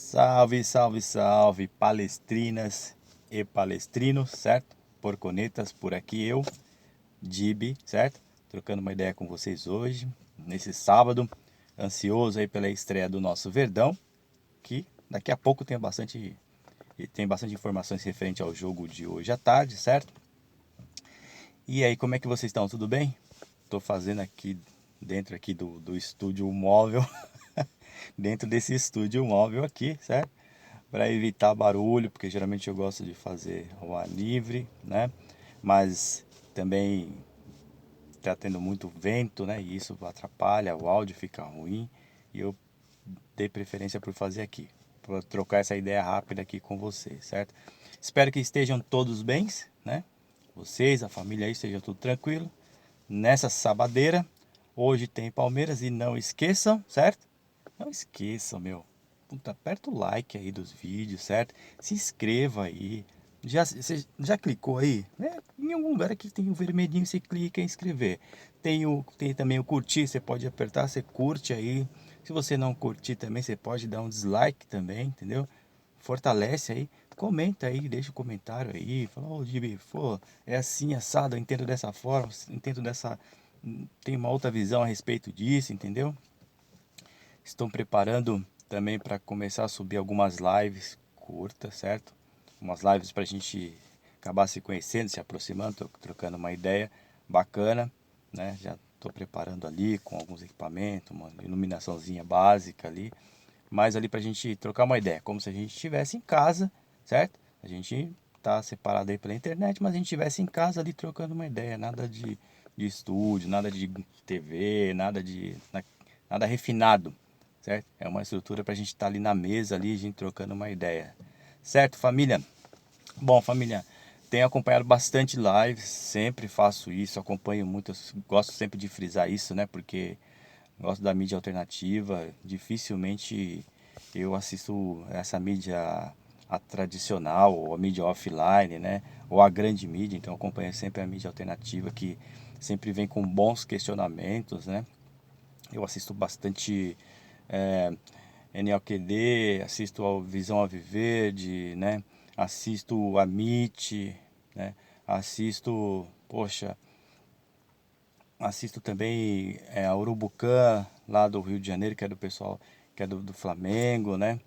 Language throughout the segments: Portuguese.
Salve, salve, salve, palestrinas e palestrinos, certo? Porconetas, por aqui eu, Dibi, certo? Trocando uma ideia com vocês hoje, nesse sábado, ansioso aí pela estreia do nosso Verdão, que daqui a pouco tem bastante informações referente ao jogo de hoje à tarde, certo? E aí, como é que vocês estão? Tudo bem? Tô fazendo aqui dentro aqui do estúdio móvel, dentro desse estúdio móvel aqui, certo? Para evitar barulho, porque geralmente eu gosto de fazer ao ar livre, né? Mas também está tendo muito vento, né? E isso atrapalha, o áudio fica ruim. E eu dei preferência por fazer aqui, para trocar essa ideia rápida aqui com vocês, certo? Espero que estejam todos bem, né? Vocês, a família aí, esteja tudo tranquilo. Nessa sabadeira, hoje tem Palmeiras e não esqueçam, certo? Não esqueçam, meu. Puta, aperta o like aí dos vídeos, certo? Se inscreva aí. Você já clicou aí? Em algum lugar aqui tem o vermelhinho, você clica em inscrever. Tem também o curtir, você pode apertar, você curte aí. Se você não curtir também, você pode dar um dislike também, entendeu? Fortalece aí, comenta aí, deixa um comentário aí. Fala, ô Gibi, pô, é assim, assado, eu entendo dessa forma, entendo dessa. Tem uma outra visão a respeito disso, entendeu? Estou preparando também para começar a subir algumas lives curtas, certo? Umas lives para a gente acabar se conhecendo, se aproximando, trocando uma ideia bacana, né? Já estou preparando ali com alguns equipamentos, uma iluminaçãozinha básica ali, mas ali para a gente trocar uma ideia, como se a gente estivesse em casa, certo? A gente tá separado aí pela internet, mas a gente estivesse em casa ali trocando uma ideia, nada de estúdio, nada de TV, nada refinado, certo? É uma estrutura para a gente estar ali na mesa, ali, a gente trocando uma ideia. Certo, família? Bom, família, tenho acompanhado bastante lives, sempre faço isso, acompanho muito, eu gosto sempre de frisar isso, né? Porque gosto da mídia alternativa, dificilmente eu assisto essa mídia a tradicional, ou a mídia offline, né? Ou a grande mídia, então eu acompanho sempre a mídia alternativa que sempre vem com bons questionamentos, né? Eu assisto bastante é, NLQD, assisto ao Visão Alviverde, né? Assisto a MIT, né? Assisto, poxa, assisto também a Urubucã, lá do Rio de Janeiro, que é do pessoal, que é do Flamengo, né?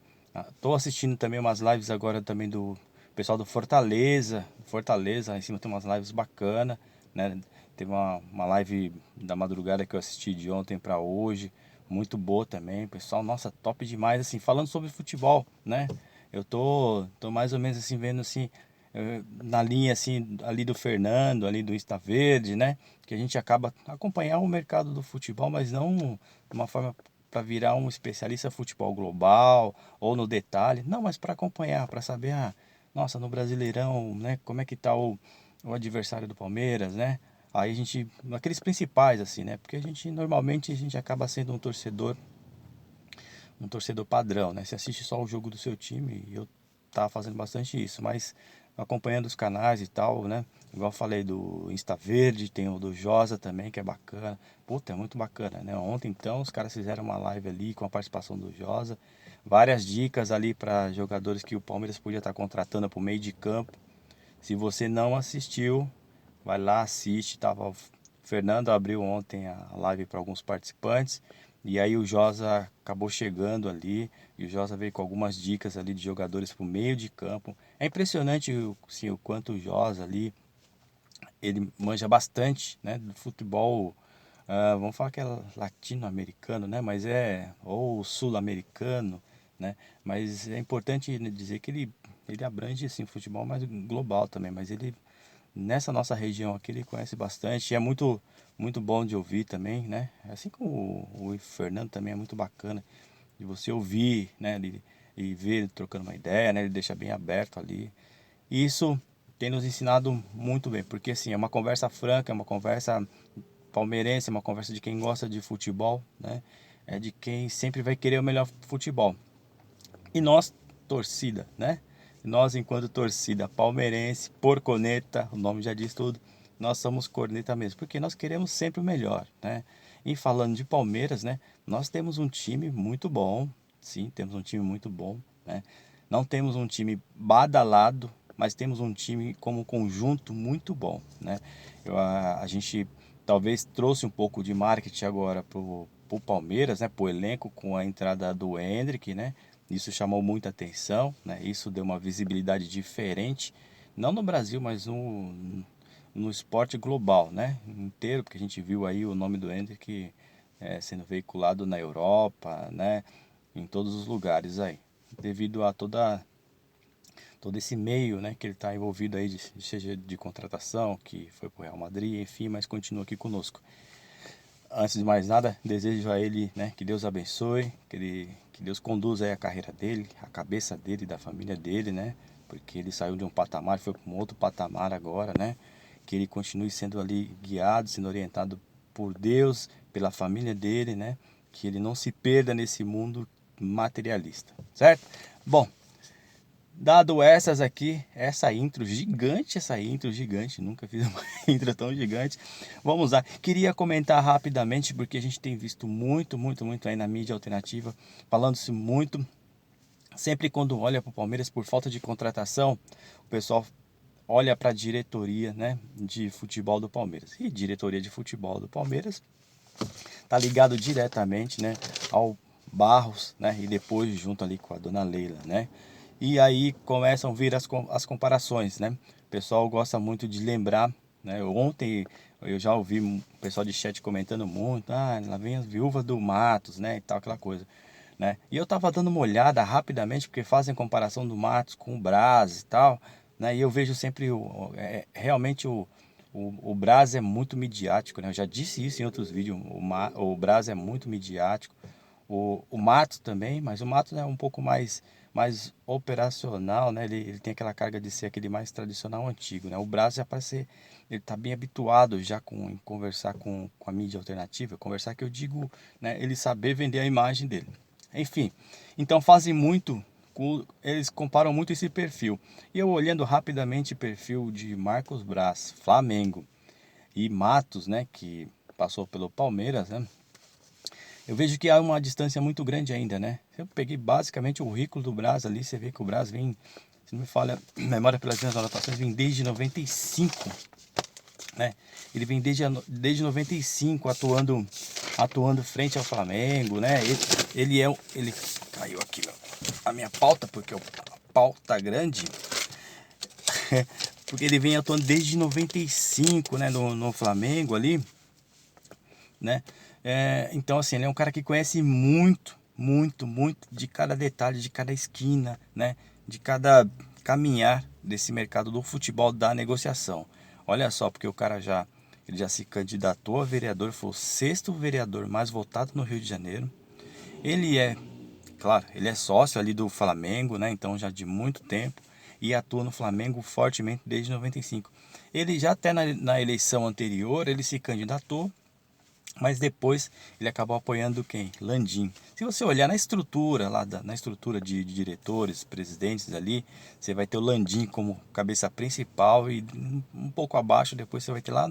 Tô assistindo também umas lives agora também do pessoal do Fortaleza. Fortaleza, lá em cima tem umas lives bacanas, né? Teve uma live da madrugada que eu assisti de ontem para hoje, muito boa também. Pessoal, nossa, top demais, assim, falando sobre futebol, né? Eu tô mais ou menos assim, vendo assim, na linha assim, ali do Fernando, ali do Insta Verde, né? Que a gente acaba acompanhar o mercado do futebol, mas não de uma forma para virar um especialista futebol global ou no detalhe, não, mas para acompanhar, para saber, nossa, no Brasileirão, né, como é que tá o adversário do Palmeiras, né? Aí a gente, aqueles principais assim, né? Porque a gente normalmente a gente acaba sendo um torcedor padrão, né? Você assiste só o jogo do seu time e eu tava fazendo bastante isso, mas acompanhando os canais e tal, né? Igual eu falei do Insta Verde, tem o do Josa também, que é bacana. Puta, é muito bacana, né? Ontem então os caras fizeram uma live ali com a participação do Josa, várias dicas ali para jogadores que o Palmeiras podia estar contratando para o meio de campo. Se você não assistiu, vai lá, assiste. O Fernando abriu ontem a live para alguns participantes. E aí o Josa acabou chegando ali. E o Josa veio com algumas dicas ali de jogadores para o meio de campo. É impressionante assim, o quanto o Josa ali, ele manja bastante, né, do futebol. Vamos falar que é latino-americano, né? Mas ou sul-americano, né? Mas é importante dizer que ele abrange assim, futebol mais global também, mas ele nessa nossa região aqui ele conhece bastante, e é muito bom de ouvir também, né? Assim como o Fernando também é muito bacana de você ouvir, né? E ver ele trocando uma ideia, né? Ele deixa bem aberto ali. E isso tem nos ensinado muito bem, porque assim, é uma conversa franca, é uma conversa palmeirense, é uma conversa de quem gosta de futebol, né? É de quem sempre vai querer o melhor futebol. E nós, torcida, né? Nós, enquanto torcida palmeirense, porconeta, o nome já diz tudo, nós somos corneta mesmo, porque nós queremos sempre o melhor, né? E falando de Palmeiras, né? Nós temos um time muito bom, sim, temos um time muito bom, né? Não temos um time badalado, mas temos um time como conjunto muito bom, né? A gente talvez trouxe um pouco de marketing agora pro Palmeiras, né? Pro elenco com a entrada do Endrick, né? Isso chamou muita atenção, né? Isso deu uma visibilidade diferente, não no Brasil, mas no esporte global, né? Inteiro, porque a gente viu aí o nome do Endrick sendo veiculado na Europa, né? Em todos os lugares aí, devido a todo esse meio, né, que ele está envolvido aí, seja de contratação, que foi para o Real Madrid, enfim, mas continua aqui conosco. Antes de mais nada, desejo a ele, né, que Deus abençoe, que Deus conduza aí a carreira dele, a cabeça dele, da família dele, né, porque ele saiu de um patamar, foi para um outro patamar agora, né, que ele continue sendo ali guiado, sendo orientado por Deus, pela família dele, né, que ele não se perda nesse mundo materialista, certo? Bom, dado essas aqui, essa intro gigante, nunca fiz uma intro tão gigante. Vamos lá, queria comentar rapidamente, porque a gente tem visto muito aí na mídia alternativa, falando-se muito, sempre quando olha para o Palmeiras por falta de contratação, o pessoal olha para a diretoria, né, de futebol do Palmeiras. E diretoria de futebol do Palmeiras tá ligado diretamente, né, ao Barros, né, e depois junto ali com a dona Leila, né. E aí começam a vir as comparações, né. O pessoal gosta muito de lembrar, né. Ontem eu já ouvi o pessoal de chat comentando muito, lá vem as viúvas do Matos, né, e tal, aquela coisa, né. E eu tava dando uma olhada rapidamente, porque fazem comparação do Matos com o Braz e tal, né, e eu vejo sempre realmente o Braz é muito midiático, né? Eu já disse isso em outros vídeos. O Braz é muito midiático. O Matos também, mas o Matos é um pouco mais operacional, né? Ele tem aquela carga de ser aquele mais tradicional antigo, né? O Braz já parece ser, ele está bem habituado já em conversar com a mídia alternativa. Conversar que eu digo, né? Ele saber vender a imagem dele. Enfim, então fazem muito, eles comparam muito esse perfil. E eu olhando rapidamente o perfil de Marcos Braz, Flamengo, e Matos, né, que passou pelo Palmeiras, né, eu vejo que há uma distância muito grande ainda, né. Eu peguei basicamente o currículo do Braz ali, você vê que o Braz vem, se não me falha a memória pelas minhas anotações, vem desde 95, né. Ele vem desde 95 atuando frente ao Flamengo, né. Ele caiu aqui, a minha pauta, porque a pauta grande, porque ele vem atuando desde 95, né, no Flamengo ali, né? Então, assim, ele é um cara que conhece muito de cada detalhe, de cada esquina, né? De cada caminhar desse mercado do futebol, da negociação. Olha só, porque ele já se candidatou a vereador, foi o 6º vereador mais votado no Rio de Janeiro. Ele é, claro, ele é sócio ali do Flamengo, né? Então já de muito tempo, e atua no Flamengo fortemente desde 95. Ele já até na eleição anterior, ele se candidatou, mas depois ele acabou apoiando quem? Landim. Se você olhar na estrutura na estrutura de diretores, presidentes ali, você vai ter o Landim como cabeça principal, e um pouco abaixo depois você vai ter lá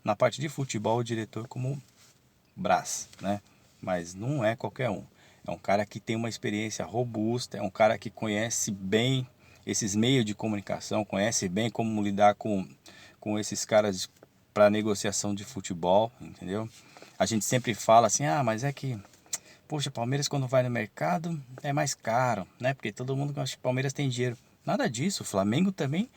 na parte de futebol o diretor como Braz, né? Mas não é qualquer um. É um cara que tem uma experiência robusta, é um cara que conhece bem esses meios de comunicação, conhece bem como lidar com esses caras para negociação de futebol, entendeu? A gente sempre fala assim, mas é que, poxa, Palmeiras quando vai no mercado é mais caro, né? Porque todo mundo acha que Palmeiras tem dinheiro. Nada disso, o Flamengo também,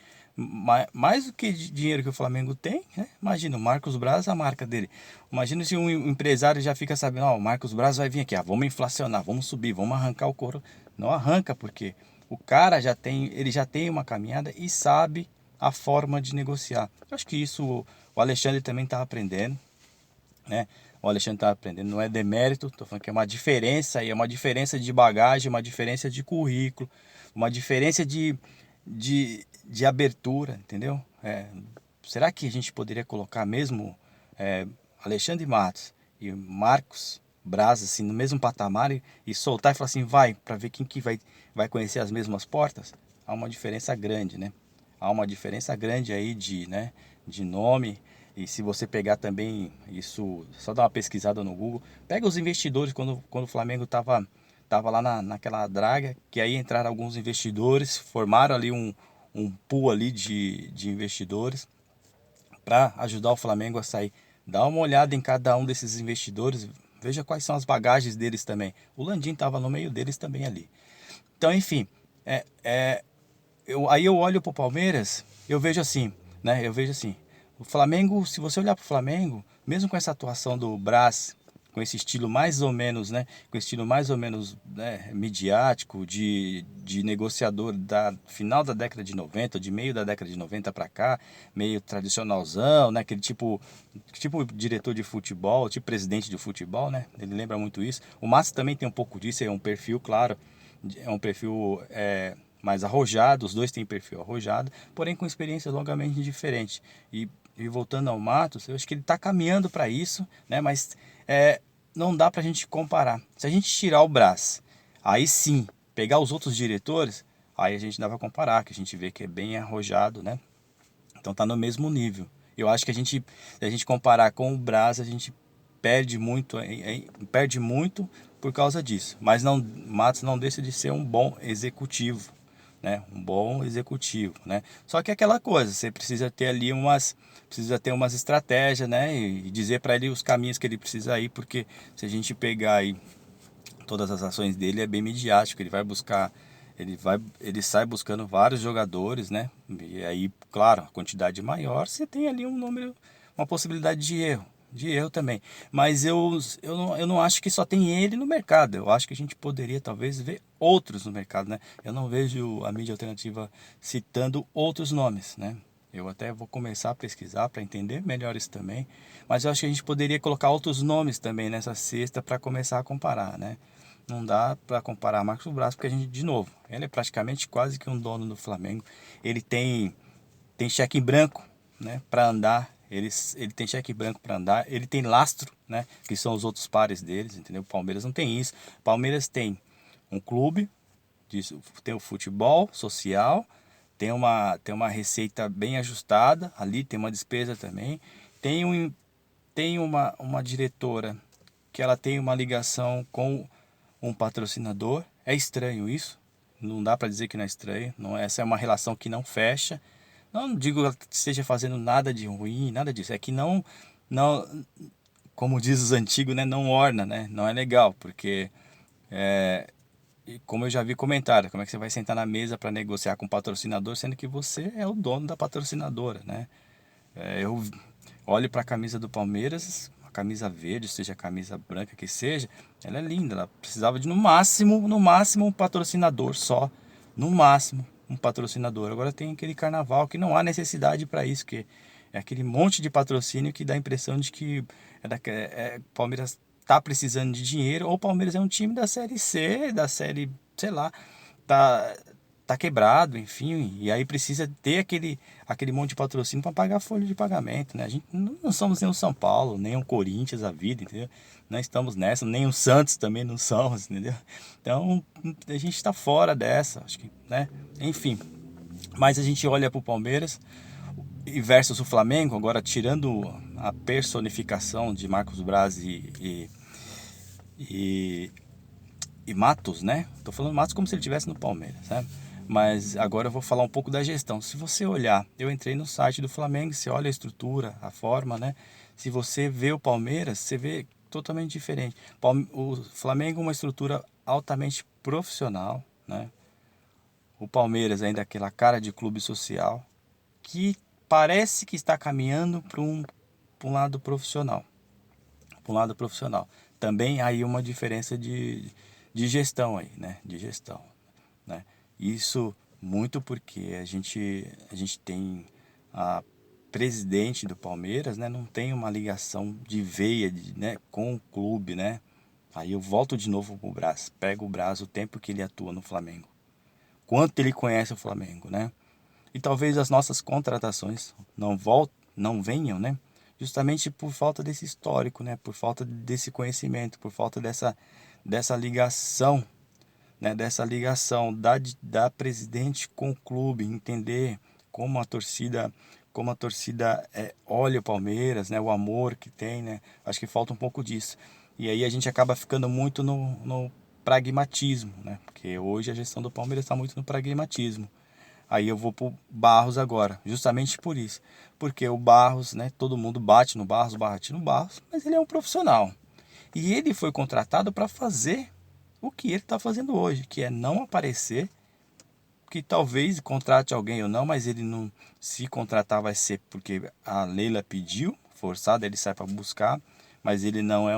mais do que dinheiro que o Flamengo tem, né? Imagina, o Marcos Braz, a marca dele. Imagina se um empresário já fica sabendo, o Marcos Braz vai vir aqui, vamos inflacionar, vamos subir, vamos arrancar o couro. Não arranca, porque o cara ele já tem uma caminhada e sabe a forma de negociar. Eu acho que isso o Alexandre também está aprendendo, né? O Alexandre está aprendendo, não é demérito, estou falando que é uma diferença, e é uma diferença de bagagem, uma diferença de currículo, uma diferença de abertura, entendeu? Será que a gente poderia colocar mesmo Alexandre Matos e Marcos Braz assim, no mesmo patamar, e soltar e falar assim, para ver quem que vai conhecer as mesmas portas? Há uma diferença grande, né? Há uma diferença grande aí né, de nome. E se você pegar também isso, só dar uma pesquisada no Google, pega os investidores quando o Flamengo estava Tava lá naquela draga, que aí entraram alguns investidores, formaram ali um pool ali de investidores para ajudar o Flamengo a sair. Dá uma olhada em cada um desses investidores, veja quais são as bagagens deles também. O Landim estava no meio deles também ali. Então, enfim, aí eu olho pro Palmeiras, eu vejo assim, né? Eu vejo assim, o Flamengo, se você olhar pro Flamengo, mesmo com essa atuação do Brás, com esse estilo mais ou menos, né? Com esse estilo mais ou menos, né, midiático, de negociador da final da década de 90, de meio da década de 90 para cá, meio tradicionalzão, né? Aquele tipo diretor de futebol, tipo presidente de futebol, né? Ele lembra muito isso. O Massa também tem um pouco disso, é um perfil, claro, é um perfil mais arrojado, os dois têm perfil arrojado, porém com experiências longamente diferentes. E voltando ao Matos, eu acho que ele está caminhando para isso, né? Mas não dá para a gente comparar. Se a gente tirar o Brás, aí sim, pegar os outros diretores, aí a gente dá para comparar, que a gente vê que é bem arrojado, né? Então tá no mesmo nível. Eu acho que se a gente comparar com o Brás, a gente perde muito por causa disso. Mas não, Matos não deixa de ser um bom executivo, né? Um bom executivo, né? Só que é aquela coisa, você precisa ter umas estratégias, né? E dizer para ele os caminhos que ele precisa ir, porque se a gente pegar aí todas as ações dele é bem midiático, ele sai buscando vários jogadores, né? E aí, claro, a quantidade maior, você tem ali um número, uma possibilidade de erro também. Mas eu não acho que só tem ele no mercado. Eu acho que a gente poderia talvez ver outros no mercado, né? Eu não vejo a mídia alternativa citando outros nomes, né? Eu até vou começar a pesquisar para entender melhor isso também. Mas eu acho que a gente poderia colocar outros nomes também nessa cesta para começar a comparar, né? Não dá para comparar Marcos Braz, porque a gente, de novo, ele é praticamente quase que um dono do Flamengo. Ele tem cheque em branco, né, para andar. Ele tem cheque em branco para andar. Ele tem lastro, né, que são os outros pares deles, entendeu? O Palmeiras não tem isso. O Palmeiras tem um clube, tem o futebol social, tem uma receita bem ajustada ali, tem uma despesa também. Tem, um, tem uma diretora que ela tem uma ligação com um patrocinador. É estranho isso. Não dá para dizer que não é estranho. Não, essa é uma relação que não fecha. Não digo que ela esteja fazendo nada de ruim, nada disso. É que não, como diz os antigos, né, não orna, né? Não é legal, porque como eu já vi comentário, como é que você vai sentar na mesa para negociar com o patrocinador, sendo que você é o dono da patrocinadora, né? Eu olho para a camisa do Palmeiras, a camisa verde, seja a camisa branca que seja, ela é linda. Ela precisava de no máximo um patrocinador só, no máximo um patrocinador. Agora tem aquele carnaval que não há necessidade para isso, que é aquele monte de patrocínio que dá a impressão de que Palmeiras está precisando de dinheiro, ou o Palmeiras é um time da série C, da série, sei lá, tá tá quebrado, enfim, e aí precisa ter aquele monte de patrocínio para pagar a folha de pagamento, né? A gente não somos nem o São Paulo, nem o Corinthians a vida, entendeu? Não estamos nessa, nem o Santos também não somos, entendeu? Então, a gente está fora dessa, acho que, né? Enfim, mas a gente olha para o Palmeiras e versus o Flamengo, agora tirando a personificação de Marcos Braz e, e Matos, né? Tô falando Matos como se ele estivesse no Palmeiras, sabe? Mas agora eu vou falar um pouco da gestão. Se você olhar, eu entrei no site do Flamengo, você olha a estrutura, a forma, né? Se você vê o Palmeiras, você vê totalmente diferente. O Flamengo é uma estrutura altamente profissional, né? O Palmeiras ainda é aquela cara de clube social que parece que está caminhando para um lado profissional. Para um lado profissional. Também há aí uma diferença de gestão aí, né? De gestão, né? Isso muito porque a gente tem a presidente do Palmeiras, né? Não tem uma ligação de veia, né? Com o clube, né? Aí eu volto de novo pro Brás, pego o Brás o tempo que ele atua no Flamengo, quanto ele conhece o Flamengo, né? E talvez as nossas contratações não venham, né? Justamente por falta desse histórico, né? Por falta desse conhecimento, por falta dessa ligação, né? Dessa ligação da presidente com o clube, entender como a torcida olha o Palmeiras, né? O amor que tem, né? Acho que falta um pouco disso. E aí a gente acaba ficando muito no pragmatismo, né? Porque hoje a gestão do Palmeiras está muito no pragmatismo. Aí eu vou pro Barros agora, justamente por isso. Porque o Barros, né? Todo mundo bate no Barros, bate no Barros, mas ele é um profissional. E ele foi contratado para fazer o que ele está fazendo hoje, que é não aparecer, que talvez contrate alguém ou não, mas ele não, se contratar vai ser porque a Leila pediu, forçado, ele sai para buscar, mas ele não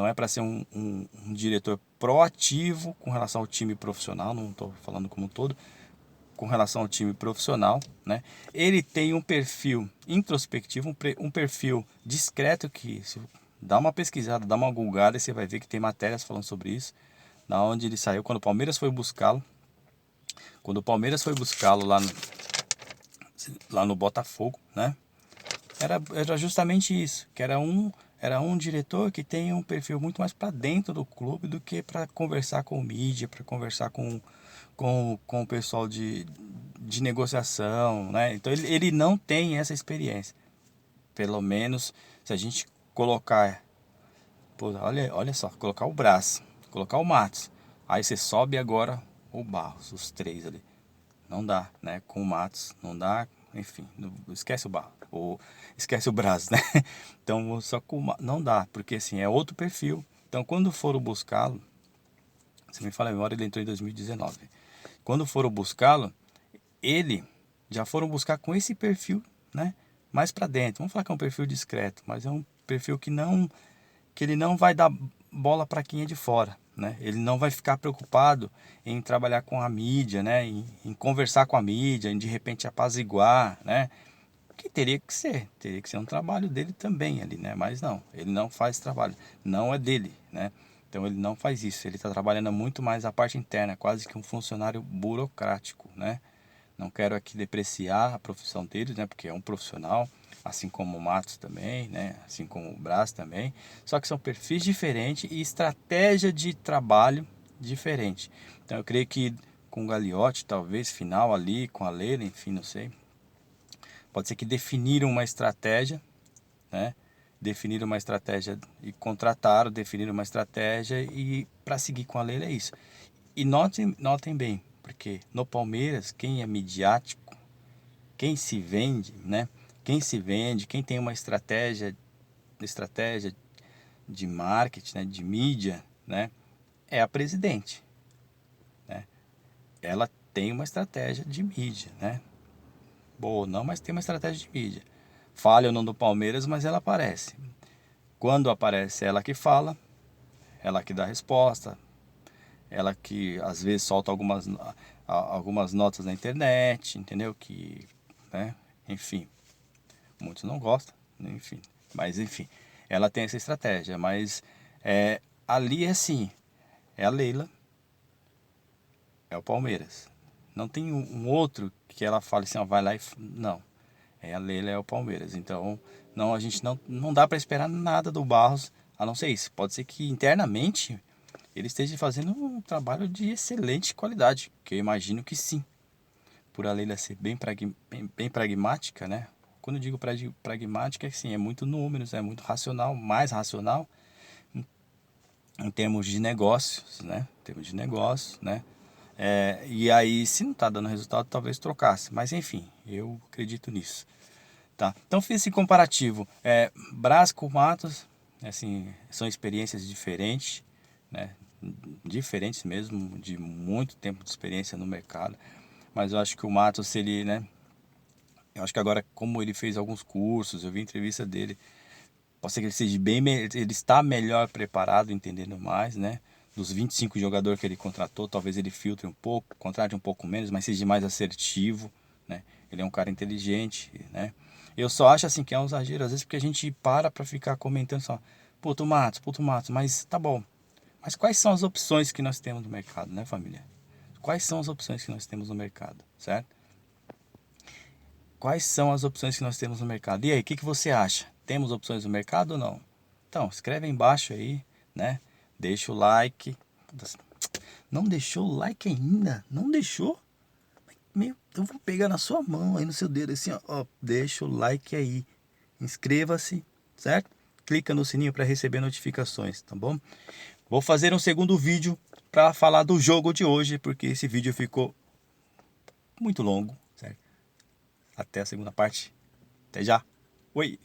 é para ser um diretor proativo com relação ao time profissional, não estou falando como um todo, com relação ao time profissional, né? Ele tem um perfil introspectivo, um perfil discreto que, se dá uma pesquisada, dá uma gulgada e você vai ver que tem matérias falando sobre isso, da onde ele saiu, quando o Palmeiras foi buscá-lo. Quando o Palmeiras foi buscá-lo lá no Botafogo, né? Era justamente isso, que era um diretor que tem um perfil muito mais para dentro do clube do que para conversar com mídia, para conversar com o pessoal de negociação, né? Então ele não tem essa experiência. Pelo menos se a gente colocar, pô, olha só, colocar o Brás, colocar o Matos, aí você sobe agora o Barros, os três ali. Não dá, né? Com o Matos, não dá, enfim, esquece o Barros, ou esquece o Brás, né? Então, só com não dá, porque assim, é outro perfil. Então, quando foram buscá-lo, se me fala a memória, ele entrou em 2019. Quando foram buscá-lo, ele já foram buscar com esse perfil, né? Mais para dentro. Vamos falar que é um perfil discreto, mas é um perfil que ele não vai dar bola para quem é de fora, né? Ele não vai ficar preocupado em trabalhar com a mídia, né? Em conversar com a mídia, em de repente apaziguar, né? Que teria que ser um trabalho dele também ali, né? Mas não, ele não faz trabalho, não é dele, né? Então ele não faz isso, ele está trabalhando muito mais a parte interna, quase que um funcionário burocrático, né? Não quero aqui depreciar a profissão dele, né? Porque é um profissional, assim como o Matos também, né? Assim como o Brás também. Só que são perfis diferentes e estratégia de trabalho diferente. Então eu creio que com o Gagliotti, talvez final ali, com a Leila, enfim, não sei. Pode ser que definiram uma estratégia, né? Definiram uma estratégia e contrataram, definiram uma estratégia e para seguir com a Leila é isso. E notem bem, porque no Palmeiras, quem é midiático, quem se vende, né? Quem se vende, quem tem uma estratégia de marketing, né? De mídia, né? É a presidente, né? Ela tem uma estratégia de mídia, né? Boa, não, mas tem uma estratégia de mídia. Falha ou não do Palmeiras, mas ela aparece. Quando aparece, ela que fala, ela que dá resposta, ela que às vezes solta algumas notas na internet, entendeu? Que, né? Enfim, muitos não gostam, enfim. Mas enfim, ela tem essa estratégia. Mas ali é assim, é a Leila, é o Palmeiras. Não tem um outro que ela fale assim, ó, vai lá e... Não, é a Leila, é o Palmeiras. Então, não, a gente não dá para esperar nada do Barros, a não ser isso. Pode ser que internamente ele esteja fazendo um trabalho de excelente qualidade, que eu imagino que sim. Por a Leila ser bem pragmática, né? Quando eu digo pragmática, é assim, é muito números, é muito racional, mais racional em termos de negócios, né? Em termos de negócios, né? E aí, se não está dando resultado, talvez trocasse. Mas enfim, eu acredito nisso. Tá? Então fiz esse comparativo. Brás com Matos, assim, são experiências diferentes, né? Diferentes mesmo, de muito tempo de experiência no mercado. Mas eu acho que o Matos, ele, né? Eu acho que agora, como ele fez alguns cursos, eu vi entrevista dele, pode ser que ele seja ele está melhor preparado, entendendo mais, né? Dos 25 jogadores que ele contratou, talvez ele filtre um pouco, contrate um pouco menos, mas seja mais assertivo, né? Ele é um cara inteligente, né? Eu só acho assim que é um exagero, às vezes, porque a gente para ficar comentando só, puto Matos, mas tá bom. Mas quais são as opções que nós temos no mercado, né, família? Quais são as opções que nós temos no mercado, certo? Quais são as opções que nós temos no mercado? E aí, o que você acha? Temos opções no mercado ou não? Então, escreve aí embaixo aí, né? Deixa o like. Não deixou o like ainda? Não deixou? Meu, eu vou pegar na sua mão aí no seu dedo assim, ó. Deixa o like aí. Inscreva-se, certo? Clica no sininho para receber notificações, tá bom? Vou fazer um segundo vídeo para falar do jogo de hoje, porque esse vídeo ficou muito longo, certo? Até a segunda parte. Até já. Oi!